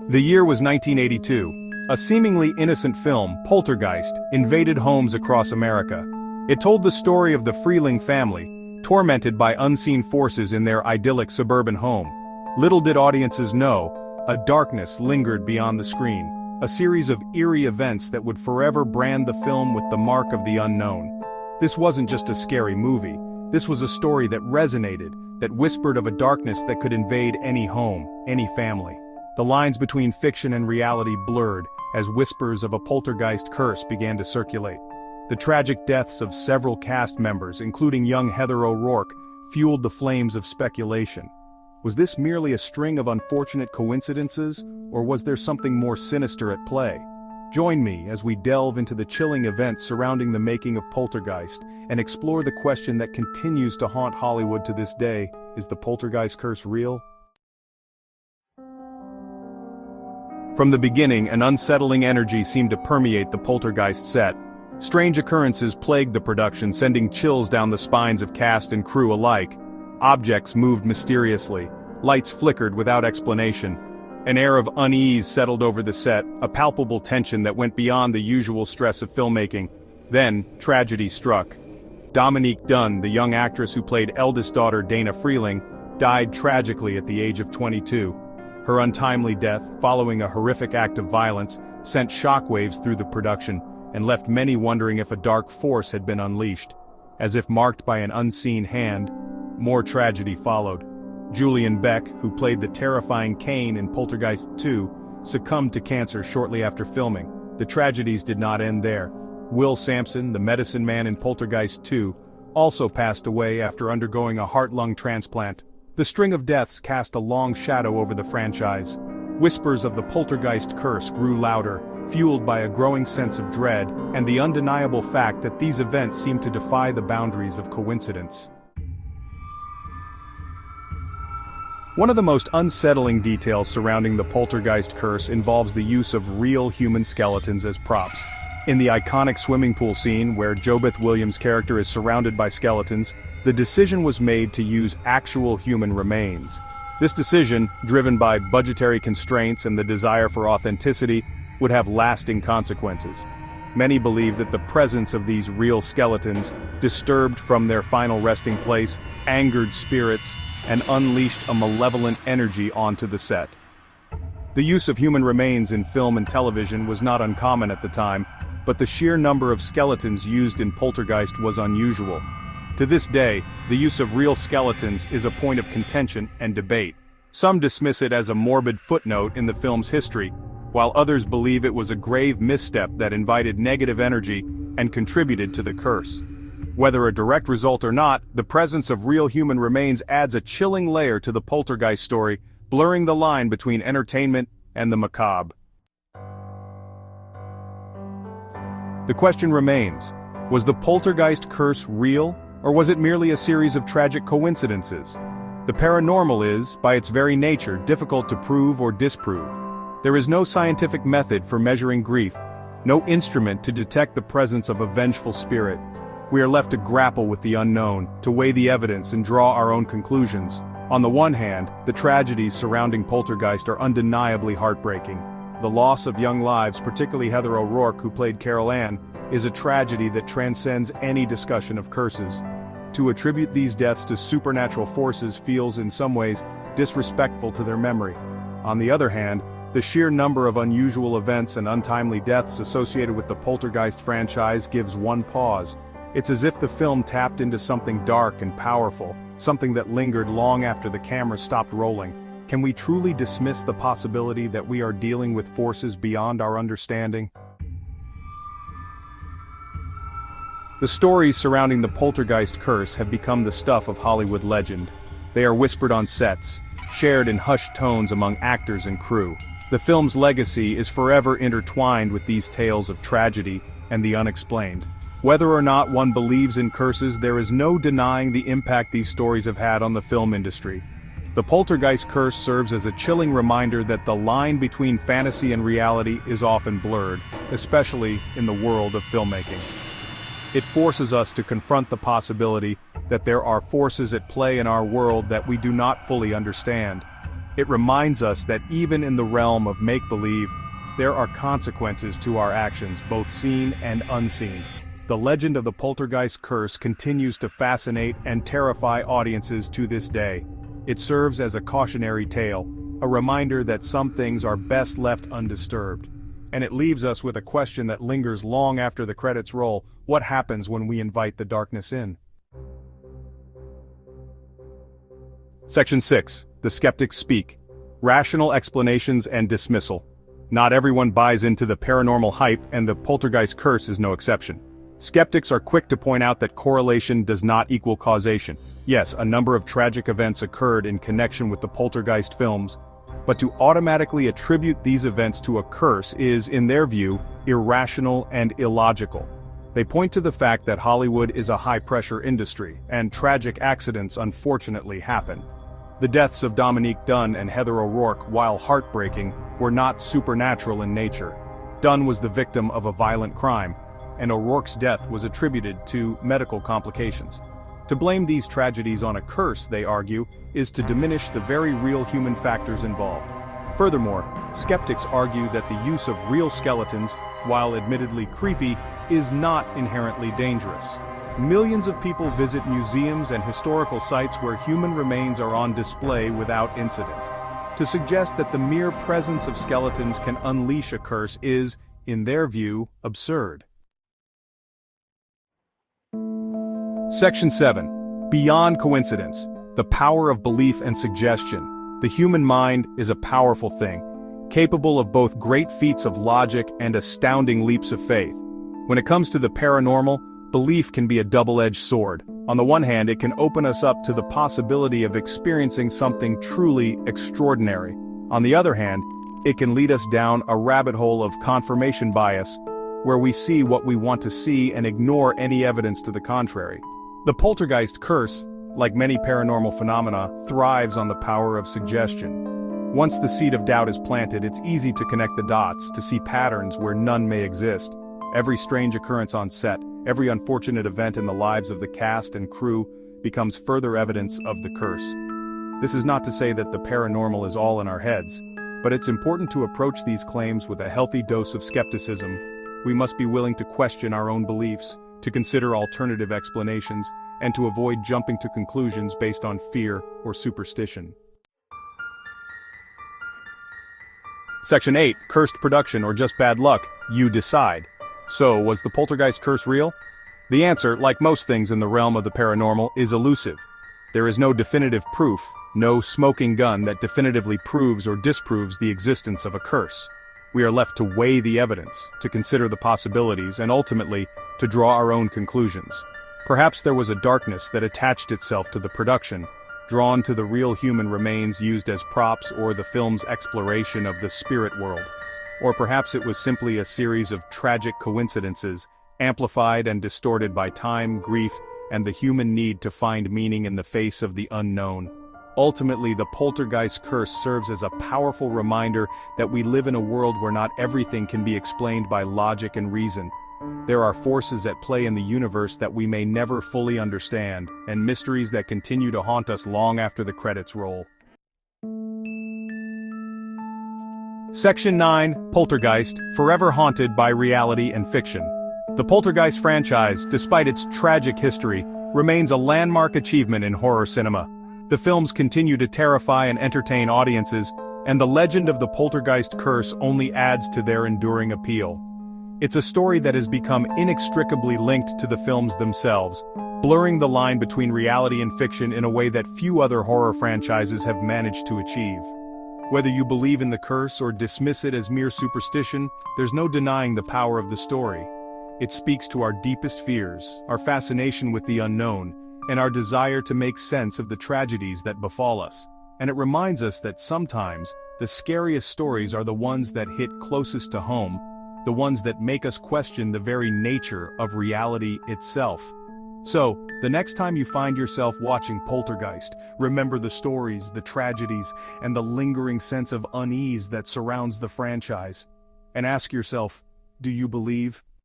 The year was 1982. A seemingly innocent film, Poltergeist, invaded homes across America. It told the story of the Freeling family, tormented by unseen forces in their idyllic suburban home. Little did audiences know, a darkness lingered beyond the screen, a series of eerie events that would forever brand the film with the mark of the unknown. This wasn't just a scary movie, this was a story that resonated, that whispered of a darkness that could invade any home, any family. The lines between fiction and reality blurred, as whispers of a poltergeist curse began to circulate. The tragic deaths of several cast members, including young Heather O'Rourke, fueled the flames of speculation. Was this merely a string of unfortunate coincidences, or was there something more sinister at play? Join me as we delve into the chilling events surrounding the making of Poltergeist, and explore the question that continues to haunt Hollywood to this day: is the poltergeist curse real? From the beginning, an unsettling energy seemed to permeate the Poltergeist set. Strange occurrences plagued the production, sending chills down the spines of cast and crew alike. Objects moved mysteriously, lights flickered without explanation. An air of unease settled over the set, a palpable tension that went beyond the usual stress of filmmaking. Then, tragedy struck. Dominique Dunne, the young actress who played eldest daughter Dana Freeling, died tragically at the age of 22. Her untimely death, following a horrific act of violence, sent shockwaves through the production, and left many wondering if a dark force had been unleashed. As if marked by an unseen hand, more tragedy followed. Julian Beck, who played the terrifying Kane in Poltergeist 2, succumbed to cancer shortly after filming. The tragedies did not end there. Will Sampson, the medicine man in Poltergeist 2, also passed away after undergoing a heart-lung transplant. The string of deaths cast a long shadow over the franchise. Whispers of the poltergeist curse grew louder, fueled by a growing sense of dread, and the undeniable fact that these events seemed to defy the boundaries of coincidence. One of the most unsettling details surrounding the poltergeist curse involves the use of real human skeletons as props. In the iconic swimming pool scene where JoBeth Williams' character is surrounded by skeletons, the decision was made to use actual human remains. This decision, driven by budgetary constraints and the desire for authenticity, would have lasting consequences. Many believe that the presence of these real skeletons, disturbed from their final resting place, angered spirits, and unleashed a malevolent energy onto the set. The use of human remains in film and television was not uncommon at the time, but the sheer number of skeletons used in Poltergeist was unusual. To this day, the use of real skeletons is a point of contention and debate. Some dismiss it as a morbid footnote in the film's history, while others believe it was a grave misstep that invited negative energy and contributed to the curse. Whether a direct result or not, the presence of real human remains adds a chilling layer to the poltergeist story, blurring the line between entertainment and the macabre. The question remains: was the poltergeist curse real, or was it merely a series of tragic coincidences? The paranormal is, by its very nature, difficult to prove or disprove. There is no scientific method for measuring grief, no instrument to detect the presence of a vengeful spirit. We are left to grapple with the unknown, to weigh the evidence and draw our own conclusions. On the one hand, the tragedies surrounding Poltergeist are undeniably heartbreaking. The loss of young lives, particularly Heather O'Rourke, who played Carol Ann, is a tragedy that transcends any discussion of curses. To attribute these deaths to supernatural forces feels in some ways disrespectful to their memory. On the other hand, the sheer number of unusual events and untimely deaths associated with the Poltergeist franchise gives one pause. It's as if the film tapped into something dark and powerful, something that lingered long after the camera stopped rolling. Can we truly dismiss the possibility that we are dealing with forces beyond our understanding? The stories surrounding the poltergeist curse have become the stuff of Hollywood legend. They are whispered on sets, shared in hushed tones among actors and crew. The film's legacy is forever intertwined with these tales of tragedy and the unexplained. Whether or not one believes in curses, there is no denying the impact these stories have had on the film industry. The poltergeist curse serves as a chilling reminder that the line between fantasy and reality is often blurred, especially in the world of filmmaking. It forces us to confront the possibility that there are forces at play in our world that we do not fully understand. It reminds us that even in the realm of make-believe, there are consequences to our actions, both seen and unseen. The legend of the Poltergeist curse continues to fascinate and terrify audiences to this day. It serves as a cautionary tale, a reminder that some things are best left undisturbed. And it leaves us with a question that lingers long after the credits roll: what happens when we invite the darkness in? Section 6. The Skeptics Speak. Rational explanations and dismissal. Not everyone buys into the paranormal hype, and the Poltergeist curse is no exception. Skeptics are quick to point out that correlation does not equal causation. Yes, a number of tragic events occurred in connection with the Poltergeist films, but to automatically attribute these events to a curse is, in their view, irrational and illogical. They point to the fact that Hollywood is a high-pressure industry, and tragic accidents unfortunately happen. The deaths of Dominique Dunne and Heather O'Rourke, while heartbreaking, were not supernatural in nature. Dunne was the victim of a violent crime, and O'Rourke's death was attributed to medical complications. To blame these tragedies on a curse, they argue, is to diminish the very real human factors involved. Furthermore, skeptics argue that the use of real skeletons, while admittedly creepy, is not inherently dangerous. Millions of people visit museums and historical sites where human remains are on display without incident. To suggest that the mere presence of skeletons can unleash a curse is, in their view, absurd. Section 7. Beyond coincidence. The power of belief and suggestion. The human mind is a powerful thing, capable of both great feats of logic and astounding leaps of faith. When it comes to the paranormal, belief can be a double-edged sword. On the one hand, it can open us up to the possibility of experiencing something truly extraordinary. On the other hand, it can lead us down a rabbit hole of confirmation bias, where we see what we want to see and ignore any evidence to the contrary. The Poltergeist curse, like many paranormal phenomena, thrives on the power of suggestion. Once the seed of doubt is planted, it's easy to connect the dots, to see patterns where none may exist. Every strange occurrence on set, every unfortunate event in the lives of the cast and crew becomes further evidence of the curse. This is not to say that the paranormal is all in our heads, but it's important to approach these claims with a healthy dose of skepticism. We must be willing to question our own beliefs, to consider alternative explanations, and to avoid jumping to conclusions based on fear or superstition. Section 8. Cursed production or just bad luck? You decide. So, was the Poltergeist curse real? The answer, like most things in the realm of the paranormal, is elusive. There is no definitive proof, no smoking gun that definitively proves or disproves the existence of a curse. We are left to weigh the evidence, to consider the possibilities, and ultimately, to draw our own conclusions. Perhaps there was a darkness that attached itself to the production, drawn to the real human remains used as props or the film's exploration of the spirit world. Or perhaps it was simply a series of tragic coincidences, amplified and distorted by time, grief, and the human need to find meaning in the face of the unknown. Ultimately, the Poltergeist curse serves as a powerful reminder that we live in a world where not everything can be explained by logic and reason. There are forces at play in the universe that we may never fully understand, and mysteries that continue to haunt us long after the credits roll. Section 9. Poltergeist, forever haunted by reality and fiction. The Poltergeist franchise, despite its tragic history, remains a landmark achievement in horror cinema. The films continue to terrify and entertain audiences, and the legend of the Poltergeist curse only adds to their enduring appeal. It's a story that has become inextricably linked to the films themselves, blurring the line between reality and fiction in a way that few other horror franchises have managed to achieve. Whether you believe in the curse or dismiss it as mere superstition, there's no denying the power of the story. It speaks to our deepest fears, our fascination with the unknown, and our desire to make sense of the tragedies that befall us. And it reminds us that sometimes, the scariest stories are the ones that hit closest to home, the ones that make us question the very nature of reality itself. So, the next time you find yourself watching Poltergeist, remember the stories, the tragedies, and the lingering sense of unease that surrounds the franchise. And ask yourself, do you believe?